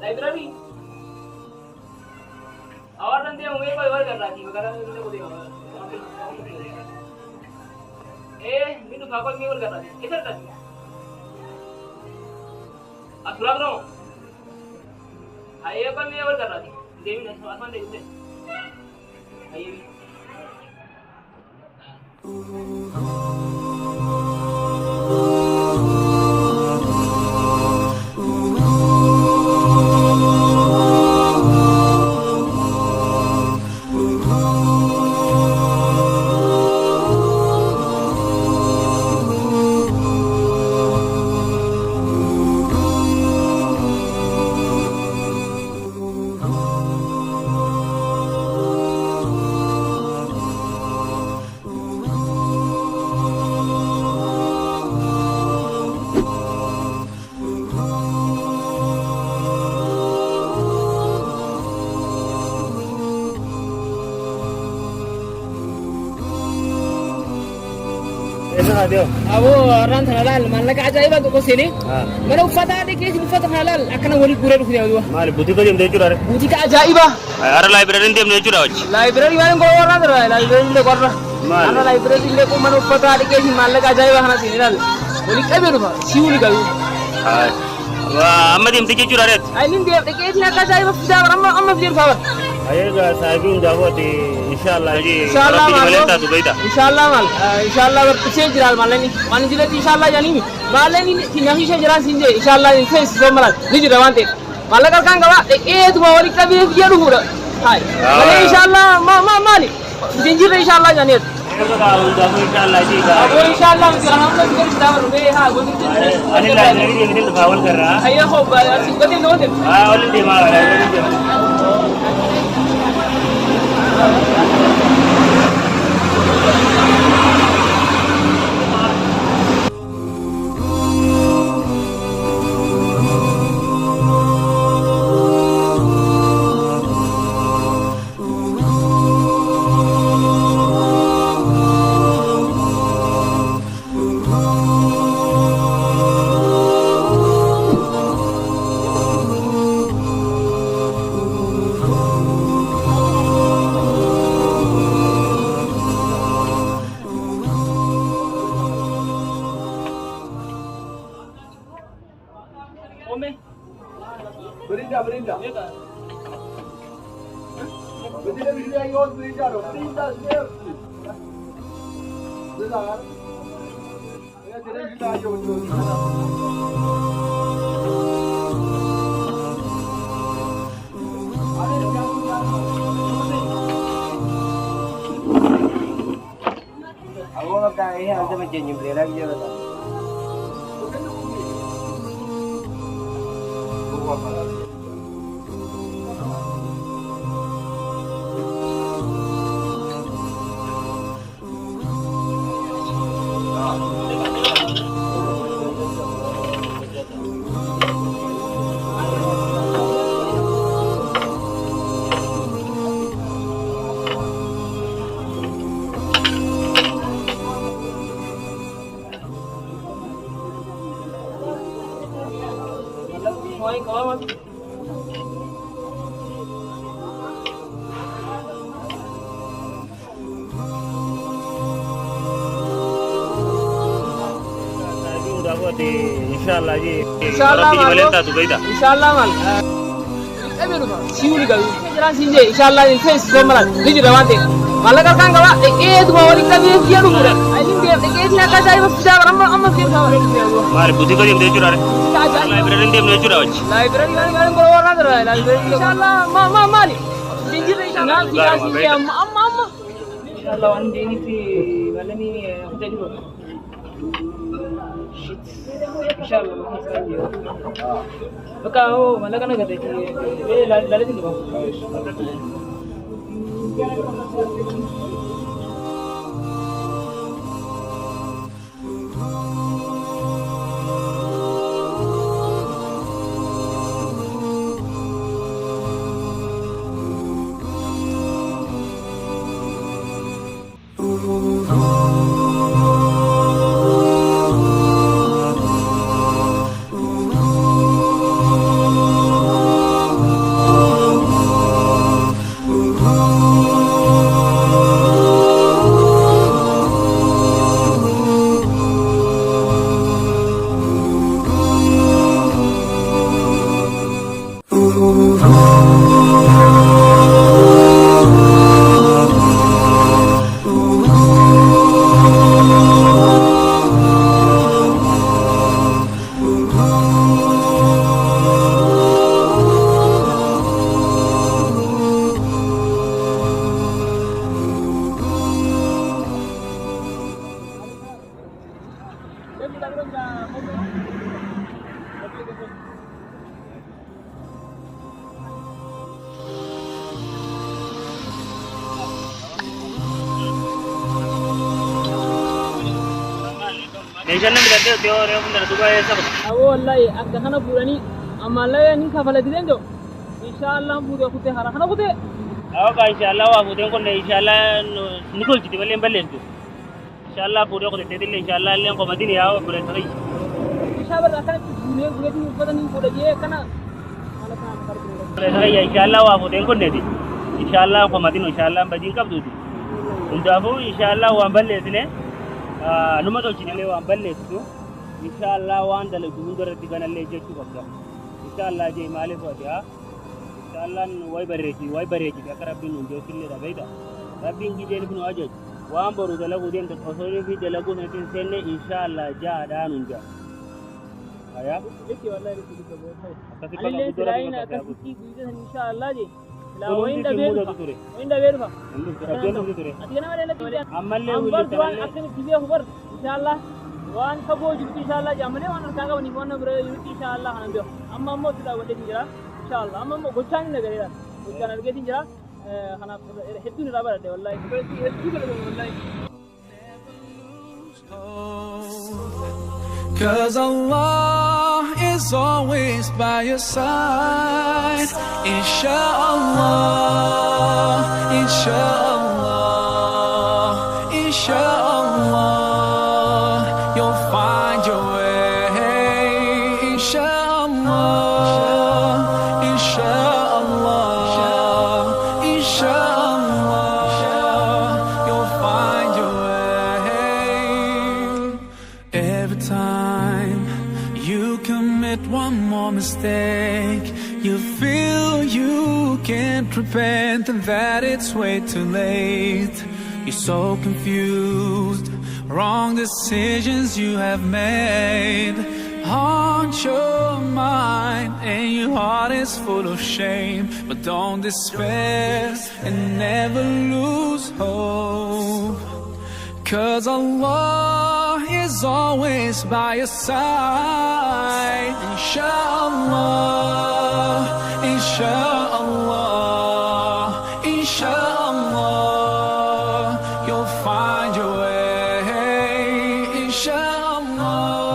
लाइब्रेरी और रंदे हुए कोई और कर रहा थी वगैरह मुझे को देखा ए मीनू भागल में और कर रहा थी इधर कर असला करो आइए पर में और कर रहा थी देवी ने आसमान देख उसे आइए Abo orang halal, malah ajaib aku sini. Mana ufata ada kes ufata halal, akan wali pura ruh dia dua. Mal budi ko jam dechu rare. Budi ka ajaib ah. Ara library dem dechu rawach. Library mana ko orang ada, library le korra. Mana library le ko mana ufata ada kes malah ajaib hana sini lal. Wali kabe ruh, siuli kabe. Amma dem dechu rare. Ainin dia kes na ajaib sudah amma dia khabar. Ayega sahibin jawati inshallah ji. Inshallah malenta tu baita. Inshallah mal. Inshallah berkecil jiral maleni. Mani jilat inshallah jani. Maleni nahi se jiral sinje. Inshallah face zomalat. Niji rawante. Malakal kan gawa. Tu wali kabe dia ruh. Hai. Male inshallah mali. Jinjir inshallah jani. inshallah ji. Abo inshallah हम लोग कर दावर में हां वो ani library dem del khawal kar raha. अयो हो सिंगते नो दे. only dem library. Berinda. Berinda yol berinda. Berinda sebenarnya. Benar. Ya tidak berinda yol. Aku nggak tahu ini ada macam ni beli lagi je lah. inshallah ji. Inshallah malenta tu baita. Inshallah mal. Kabe ruh. Siuli kabe. Jiran sinje inshallah face zomalat. Niji rawante. Malakal kan gawa. Tu wali kabe dia ruh. Ainin dia kes na ajaib sudah amma dia khabar. Mal budi ko jam dechu rare. Library dem dechu rawach. Library mana ko orang ada, library inshallah mali. Jinjir inshallah dia sinje amma. Inshallah one day ni wala ni hotel ko. Inshallah baka ho malaka na gade ye lale din ko Meeshaan namni danda'e yoo reefu hundana dhugaa eessa qabu. Awoo wallahi akka kana fuudhanii ammallee ni kafalati danda'u. Inshallah fuudhee kutee hara kana kutee. Awwa kaa inshallah waa fuudheen kun inshallah ni tolchiti malee hin balleessu. Inshallah fuudhee kutee illee inshallah illee qomatiin yaa fuudhee ta'e. Inshallah kan fuudhee fuudhee uffatanii fuudhee kana. Fuudhee inshallah waa fuudheen kun neeti. Inshallah qomatiin inshallah badiin qabduuti. Hundaafuu inshallah waan balleessine. Numa tolchine waan balleessitu inshallah waan dalagu hundarratti kanallee jechuu qabda inshallah jee maaliif wadiyaa inshallah way bareechi akka rabbiin nu jechuullee dhabeeta rabbiin gideen kun ajaj waan boru dalagu deemta osoo fi dalagu natin senne inshallah jaadaan hunda aya liki wallahi liki bootay akkasi allee siraayina akkasi guutan inshallah jee la wayinda beerufa atina wala laki ammallee waan akkani biyee hubar inshallah waan fagoo jirtu inshallah jamane waan arkaa qabani waan bira jirtu inshallah hanan biyo amma ammoo sida wala jira inshallah amma ammoo gochaan nagareera gochaan argeetin jira kana hedduu irraa barate wallahi hedduu kala wallahi Cause Allah is always by your side. Inshallah, inshallah, inshallah, you'll find your way. Inshallah, inshallah, inshallah, you'll find your way. Every time you commit one more mistake, you feel you can't repent and that it's way too late. You're so confused, wrong decisions you have made haunt your mind and your heart is full of shame. But don't despair and never lose hope, cause Allah is always by your side. Inshallah, inshallah, inshallah, you'll find your way. Inshallah.